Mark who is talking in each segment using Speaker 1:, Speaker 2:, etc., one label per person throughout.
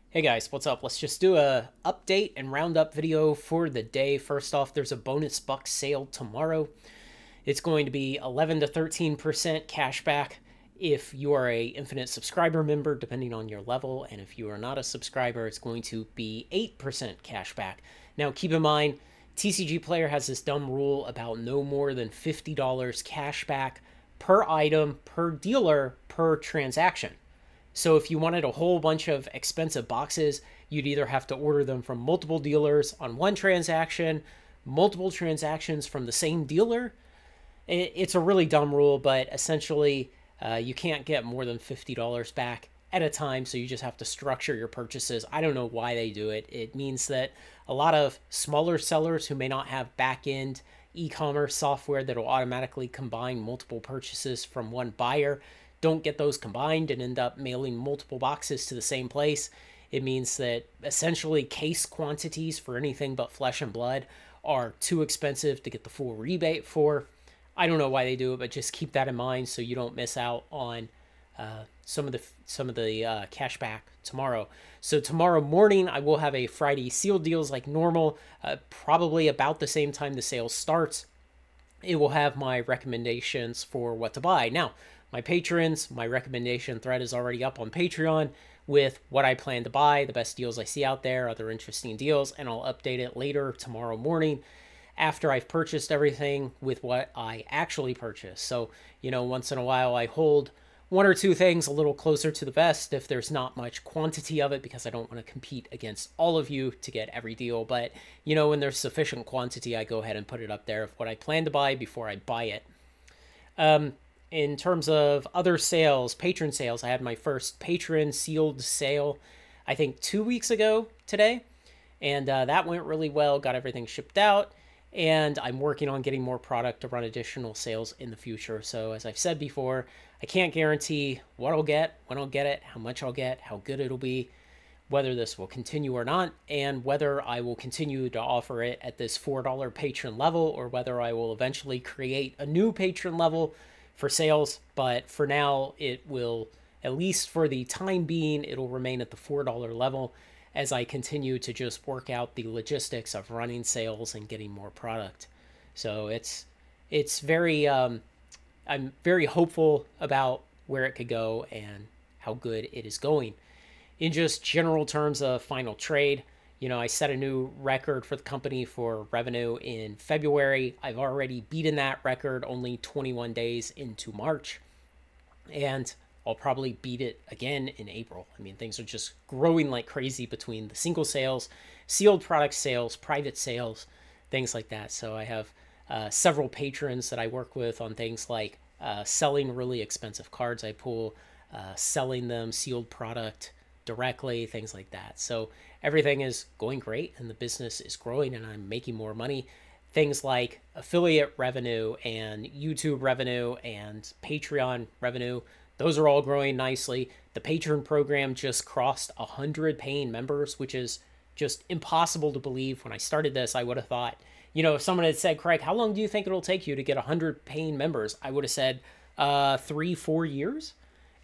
Speaker 1: Hey guys, what's up? Let's just do a update and roundup video for the day. First off, there's a bonus buck sale tomorrow. It's going to be 11 to 13% cash back if you are a Infinite subscriber member, depending on your level, and if you are not a subscriber, it's going to be 8% cash back. Now, keep in mind, TCG Player has this dumb rule about no more than $50 cash back per item, per dealer, per transaction. So if you wanted a whole bunch of expensive boxes, you'd either have to order them from multiple dealers on one transaction, multiple transactions from the same dealer. It's a really dumb rule, but essentially you can't get more than $50 back at a time, so you just have to structure your purchases. I don't know why they do it. It means that a lot of smaller sellers who may not have back-end e-commerce software that will automatically combine multiple purchases from one buyer don't get those combined and end up mailing multiple boxes to the same place. It means that essentially case quantities for anything but flesh and blood are too expensive to get the full rebate for. I don't know why they do it, but just keep that in mind so you don't miss out on some of the cash back tomorrow. So tomorrow morning I will have a Friday sealed deals like normal, probably about the same time the sale starts. It will have my recommendations for what to buy. Now, my patrons, my recommendation thread is already up on Patreon with what I plan to buy, the best deals I see out there, other interesting deals, and I'll update it later tomorrow morning after I've purchased everything with what I actually purchased. So, once in a while I hold one or two things a little closer to the vest if there's not much quantity of it, because I don't want to compete against all of you to get every deal. But, when there's sufficient quantity, I go ahead and put it up there of what I plan to buy before I buy it. In terms of other sales, patron sales, I had my first patron sealed sale, I think 2 weeks ago today. And that went really well, got everything shipped out. And I'm working on getting more product to run additional sales in the future. So as I've said before, I can't guarantee what I'll get, when I'll get it, how much I'll get, how good it'll be, whether this will continue or not, and whether I will continue to offer it at this $4 patron level, or whether I will eventually create a new patron level for sales. But for now, it will, at least for the time being, it'll remain at the $4 level as I continue to just work out the logistics of running sales and getting more product. So it's very I'm very hopeful about where it could go and how good it is going. In just general terms of final trade, I set a new record for the company for revenue in February. I've already beaten that record only 21 days into March, and I'll probably beat it again in April. I mean, things are just growing like crazy between the single sales, sealed product sales, private sales, things like that. So I have several patrons that I work with on things like selling really expensive cards I pull, selling them sealed product directly, things like that. So everything is going great and the business is growing and I'm making more money. Things like affiliate revenue and YouTube revenue and Patreon revenue, those are all growing nicely. The Patreon program just crossed 100 paying members, which is just impossible to believe. When I started this, I would have thought, if someone had said, Craig, how long do you think it'll take you to get 100 paying members? I would have said 3-4 years.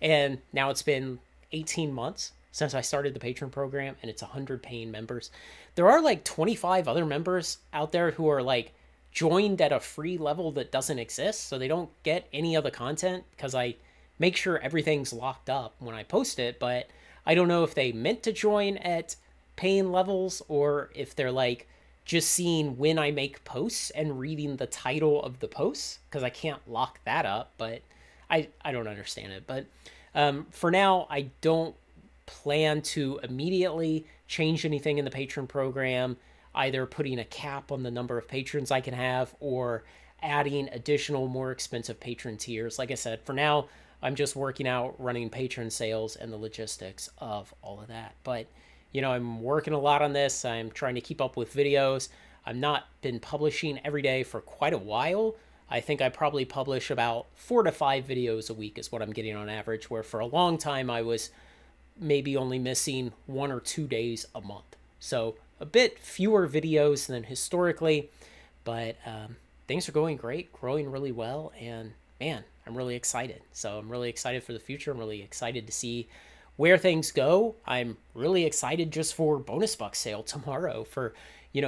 Speaker 1: And now it's been 18 months since I started the Patreon program, and it's 100 paying members. There are like 25 other members out there who are like joined at a free level that doesn't exist, so they don't get any of the content because I make sure everything's locked up when I post it. But I don't know if they meant to join at paying levels or if they're like just seeing when I make posts and reading the title of the posts, because I can't lock that up. But I don't understand it. But for now, I don't plan to immediately change anything in the patron program, either putting a cap on the number of patrons I can have or adding additional more expensive patron tiers. Like I said, for now, I'm just working out running patron sales and the logistics of all of that. But, I'm working a lot on this. I'm trying to keep up with videos. I've not been publishing every day for quite a while. I think I probably publish about 4 to 5 videos a week is what I'm getting on average, where for a long time I was maybe only missing 1 or 2 days a month. So a bit fewer videos than historically, but things are going great, growing really well, and man, I'm really excited. So I'm really excited for the future. I'm really excited to see where things go, I'm really excited just for bonus buck sale tomorrow for,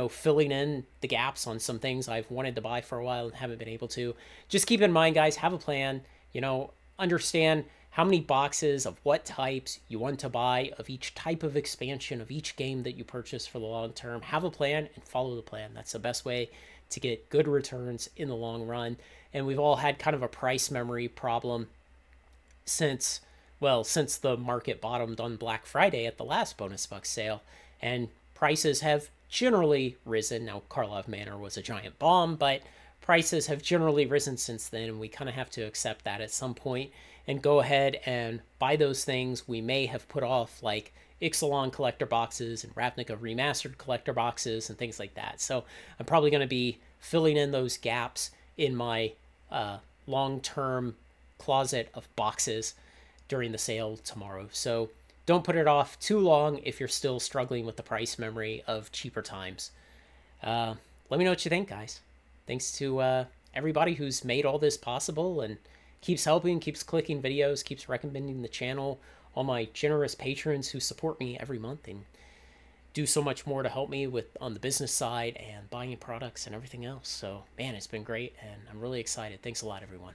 Speaker 1: filling in the gaps on some things I've wanted to buy for a while and haven't been able to. Just keep in mind, guys, have a plan, understand how many boxes of what types you want to buy of each type of expansion of each game that you purchase for the long term. Have a plan and follow the plan. That's the best way to get good returns in the long run. And we've all had kind of a price memory problem since the market bottomed on Black Friday at the last bonus buck sale, and prices have generally risen. Now, Karlov Manor was a giant bomb, but prices have generally risen since then, and we kind of have to accept that at some point and go ahead and buy those things we may have put off, like Ixalan collector boxes and Ravnica remastered collector boxes and things like that. So I'm probably going to be filling in those gaps in my long-term closet of boxes during the sale tomorrow. So don't put it off too long if you're still struggling with the price memory of cheaper times. Let me know what you think, guys. Thanks to everybody who's made all this possible and keeps helping, keeps clicking videos, keeps recommending the channel, all my generous patrons who support me every month and do so much more to help me with on the business side and buying products and everything else. So, man, it's been great, and I'm really excited. Thanks a lot, everyone.